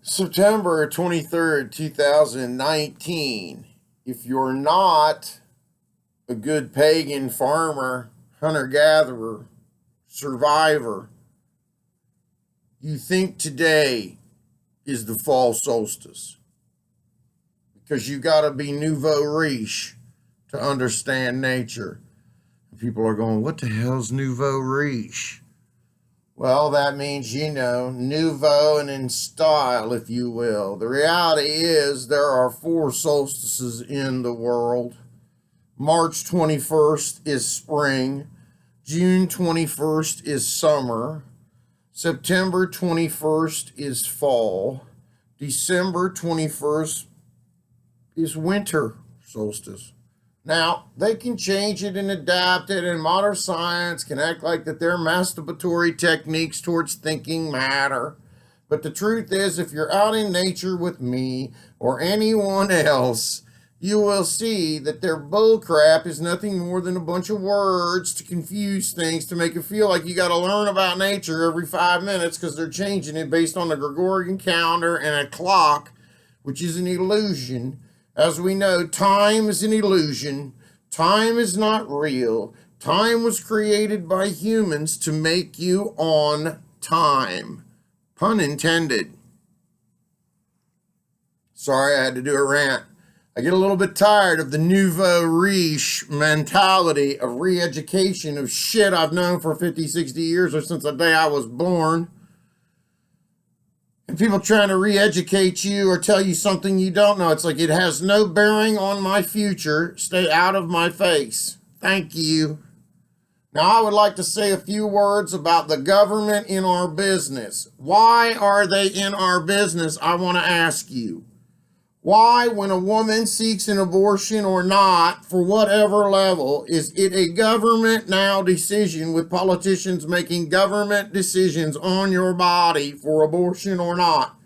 September 23rd, 2019. If you're not a good pagan farmer, hunter-gatherer, survivor, you think today is the Fall Solstice. Because you got to be Nouveau Riche to understand nature. People are going, what the hell's Nouveau Riche? Well, that means, nouveau and in style, if you will. The reality is there are 4 solstices in the world. March 21st is spring. June 21st is summer. September 21st is fall. December 21st is winter solstice. Now, they can change it and adapt it, and modern science can act like that their masturbatory techniques towards thinking matter. But the truth is, if you're out in nature with me or anyone else, you will see that their bullcrap is nothing more than a bunch of words to confuse things, to make it feel like you got to learn about nature every 5 minutes because they're changing it based on the Gregorian calendar and a clock, which is an illusion. As we know, time is an illusion. Time is not real. Time was created by humans to make you on time. Pun intended. Sorry, I had to do a rant. I get a little bit tired of the Nouveau Riche mentality of re-education of shit I've known for 50, 60 years or since the day I was born. And people trying to re-educate you or tell you something you don't know. It's like, it has no bearing on my future. Stay out of my face. Thank you. Now, I would like to say a few words about the government in our business. Why are they in our business? I want to ask you. Why, when a woman seeks an abortion or not, for whatever level, is it a government now decision with politicians making government decisions on your body for abortion or not?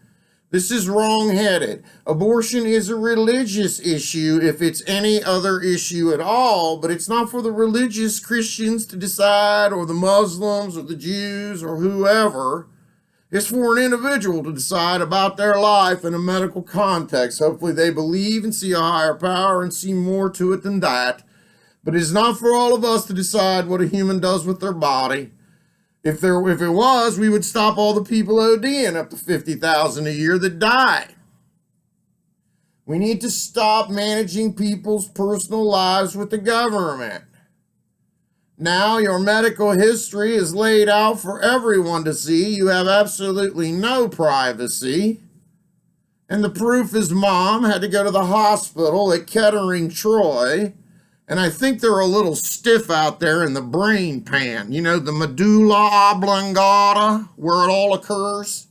This is wrong-headed. Abortion is a religious issue if it's any other issue at all, but it's not for the religious Christians to decide, or the Muslims, or the Jews, or whoever. It's for an individual to decide about their life in a medical context. Hopefully they believe and see a higher power and see more to it than that. But it's not for all of us to decide what a human does with their body. If it was, we would stop all the people ODing up to 50,000 a year that die. We need to stop managing people's personal lives with the government. Now your medical history is laid out for everyone to see. You have absolutely no privacy. And the proof is Mom had to go to the hospital at Kettering, Troy. And I think they're a little stiff out there in the brain pan. You know, the medulla oblongata, where it all occurs.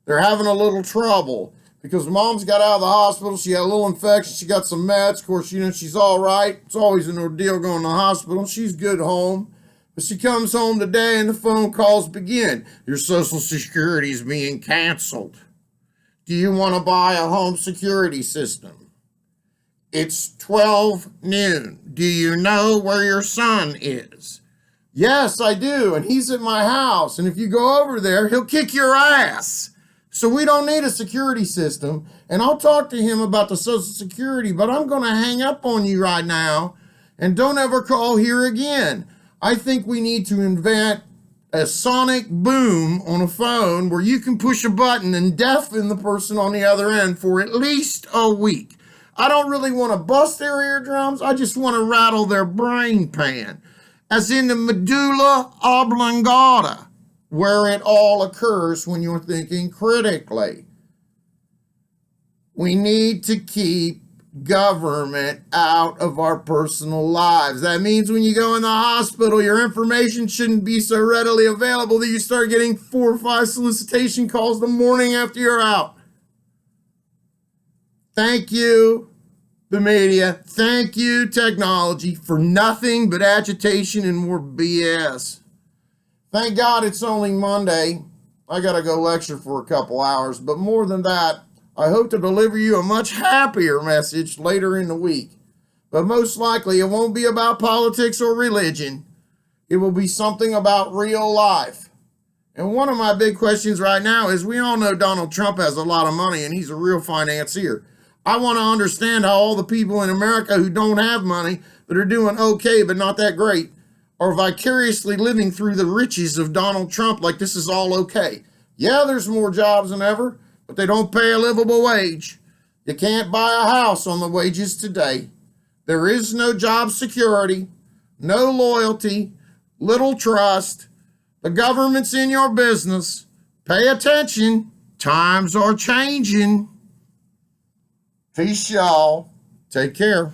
They're having a little trouble because Mom's got out of the hospital. She had a little infection. She got some meds. Of course, she's all right. It's always an ordeal going to the hospital. She's good home. But she comes home today and the phone calls begin. Your Social Security is being canceled. Do you want to buy a home security system? It's 12 noon. Do you know where your son is? Yes, I do. And he's at my house. And if you go over there, he'll kick your ass. So we don't need a security system, and I'll talk to him about the Social Security, but I'm going to hang up on you right now, and don't ever call here again. I think we need to invent a sonic boom on a phone where you can push a button and deafen the person on the other end for at least a week. I don't really want to bust their eardrums. I just want to rattle their brain pan, as in the medulla oblongata, where it all occurs when you're thinking critically. We need to keep government out of our personal lives. That means when you go in the hospital, your information shouldn't be so readily available that you start getting 4 or 5 solicitation calls the morning after you're out. Thank you, the media. Thank you, technology, for nothing but agitation and more BS. Thank God it's only Monday. I got to go lecture for a couple hours. But more than that, I hope to deliver you a much happier message later in the week. But most likely it won't be about politics or religion. It will be something about real life. And one of my big questions right now is, we all know Donald Trump has a lot of money and he's a real financier. I want to understand how all the people in America who don't have money, but are doing okay, but not that great, are vicariously living through the riches of Donald Trump like this is all okay. Yeah, there's more jobs than ever, but they don't pay a livable wage. You can't buy a house on the wages today. There is no job security, no loyalty, little trust. The government's in your business. Pay attention. Times are changing. Peace, y'all. Take care.